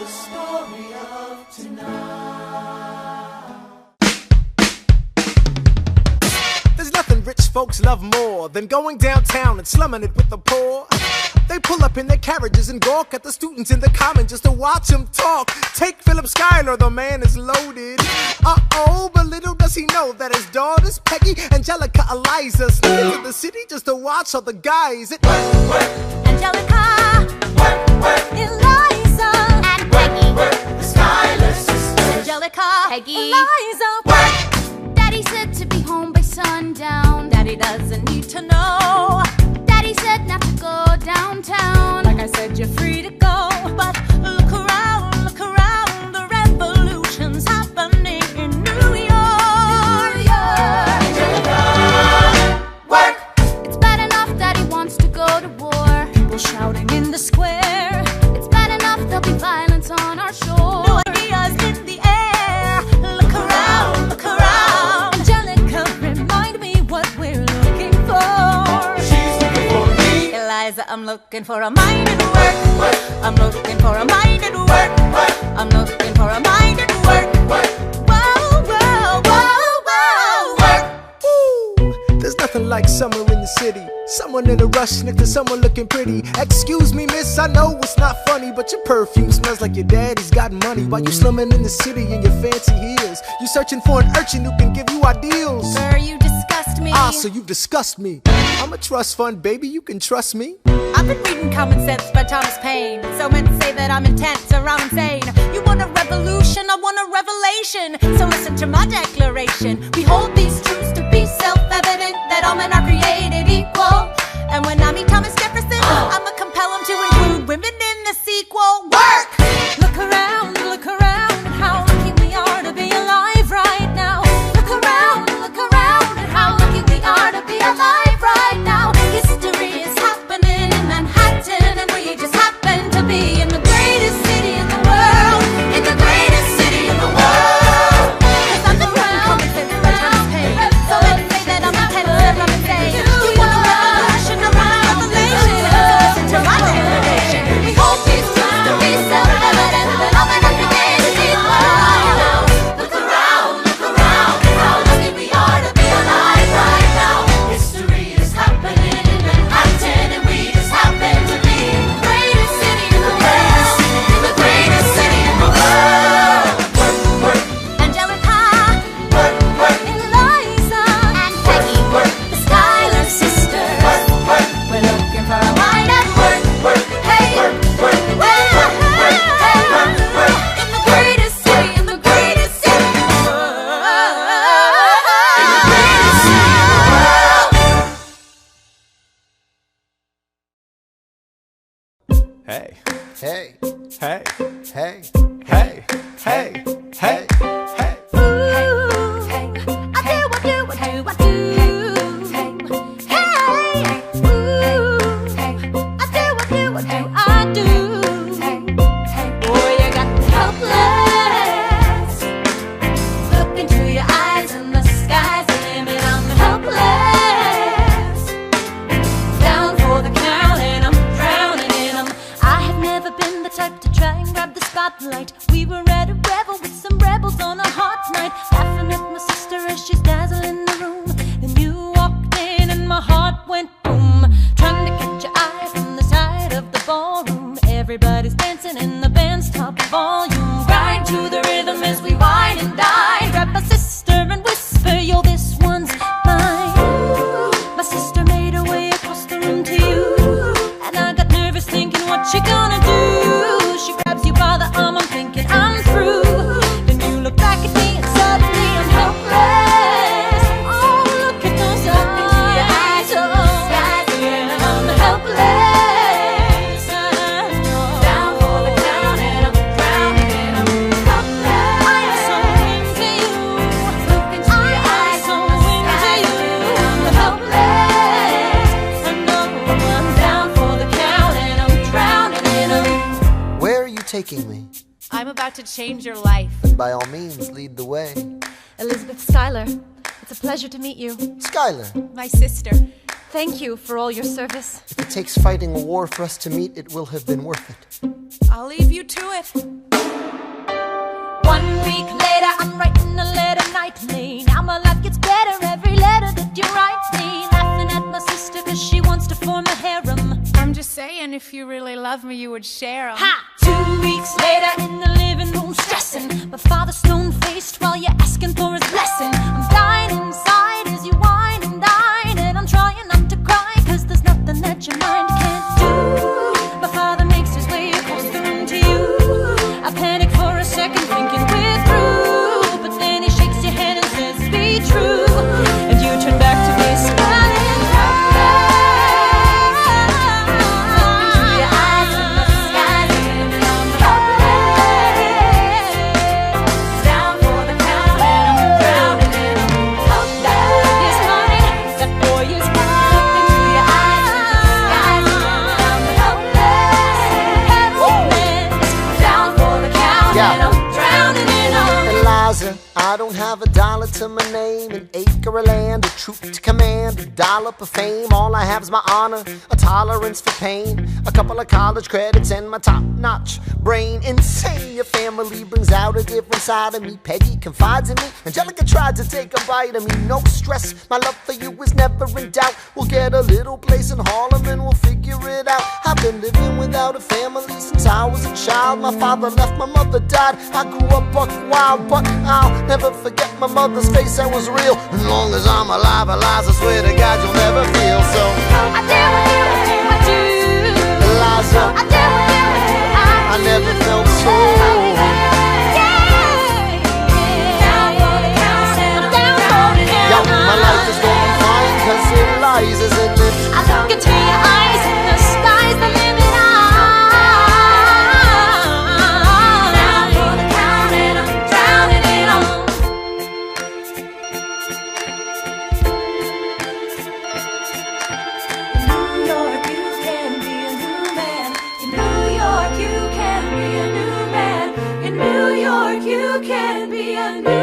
story of tonight. There's nothing rich folks love more than going downtown and slumming it with the poor. They pull up in their carriages and gawk at the students in the common just to watch them talk. Take Philip Schuyler, the man is loaded. Uh-oh, but little does he know that his daughters, Peggy, Angelica, Eliza, sneak into the city just to watch all the guys. Angelica, Eliza, and Peggy, the Schuyler sisters. Angelica, Peggy, Eliza, Daddy said to be home by sundown. Daddy doesn't need to know. Daddy said not to go downtown. Like I said, you're free to go. But look around, the revolution's happening in New York. Angelica, work. It's bad enough Daddy wants to go to war. People shouting in the square. It's bad enough there'll be violence on our shore. No ideas in the air. Look around, Angelica, remind me what we're looking for. She's looking for me. Eliza, I'm looking for a mind at work. I'm looking for a mind at work. I'm looking for a mind at work. Whoa, whoa, whoa, whoa. Work. Ooh, there's nothing like summer in the city. Someone in a rush next to someone looking pretty. Excuse me, miss, I know it's not funny, but your perfume smells like your daddy's got money. While you slumming in the city in your fancy heels, you searching for an urchin who can give you ideals. Sir, you disgust me. Ah, so you've discussed me. I'm a trust fund, baby, you can trust me. I've been reading Common Sense by Thomas Paine. So men say that I'm intense or I'm insane. You want a revolution, I want a revelation. So listen to my declaration. We hold these truths to be self-evident, that all men are created equal. And when I meet Thomas Jefferson, I'ma compel him to include women in the sequel. Work! Look around at how lucky we are to be alive right now. Look around at how lucky we are to be alive right now. History is happening in Manhattan, and we just happen to be in the greatest city in the world. In the greatest city in the world. 'Cause I'm the Common Sense by Thomas Paine. So let's say that I'm intense and I'm insane. You want a revolution, I want a revelation. Listen to my declaration. We hold these truths to be self-evident, that all men are created equal. Look around at how lucky we are to be alive right now. History is happening in Manhattan, and we just happen to be in the greatest city in the world. In the greatest city in the world. Work, Angelica, work, Eliza, and Peggy, the Schuyler sisters. We're looking for a mind at work. Hey, in the greatest city, in the greatest city in the world. Hey, Hey, hey, hey, hey, hey, hey, hey. Helpless. Look into your eyes and the sky's the limit. I'm helpless. Down for the count and I'm drowning in 'em. I have never been the type to try and grab the spotlight. We were at a revel with some rebels on a hot night, laughing at my sister as she's dazzling the room. Then you walked in and my heart went boom, trying to catch your eye from the side of the ballroom. Everybody's dancing in the band's top volume. Grind to the rhythm as we wine and dine. Grab my sister and whisper, yo, this one's mine. My sister made her way across the room to you, and I got nervous thinking, what you gonna do? She grabs you by the arm, I'm thinking I'm through. Then you look back at me and suddenly I'm helpless. Oh, look at those eyes, oh, yeah, I'm helpless. Down for the count and I'm drowning in 'em. Helpless. I'm so into you. Look into your eyes, so into you. I'm helpless. I know I'm down for the count and I'm drowning in 'em. where are you taking me? I'm about to change your life. Then by all means, lead the way. Elizabeth Schuyler, it's a pleasure to meet you. Schuyler, My sister. Thank you for all your service. if it takes fighting a war for us to meet, it will have been worth it. I'll leave you to it. week later, I'm writing a letter nightly. Now my life gets better every letter that you write me. Laughing at my sister cause she wants to form a harem. I'm just saying, if you really love me, you would share 'em. Ha! 2 weeks later in the living room stressing. My father stone-faced while you're asking for his blessing. I'm dying inside as you whine and dine, and I'm trying not to cry cause there's nothing that your mind can't do. My father makes his way across the room to you. I panic for a second thinking we're through, but then he shakes your hand and says be true, and you turn back to me smiling. I don't have a dollar to my name, an acre of land, a troop to command, a dollop of fame. All I have is my honor, a tolerance for pain, a couple of college credits and my top-notch brain. Insane, your family brings out a different side of me. Peggy confides in me, Angelica tried to take a bite of me. No stress, my love for you is never in doubt. We'll get a little place in Harlem and we'll figure it out. I've been living without a family since I was a child. My father left, my mother died. I grew up buck wild, but I'll never forget my mother's face, that was real. As long as I'm alive, Eliza, I swear to God you'll never feel so. I dare with you, I do. Eliza, I dare with you, I never felt so. Yo, my life is gonna be fine, cause Eliza's in it. I look into your eyes and the sky's the limit. You can be a new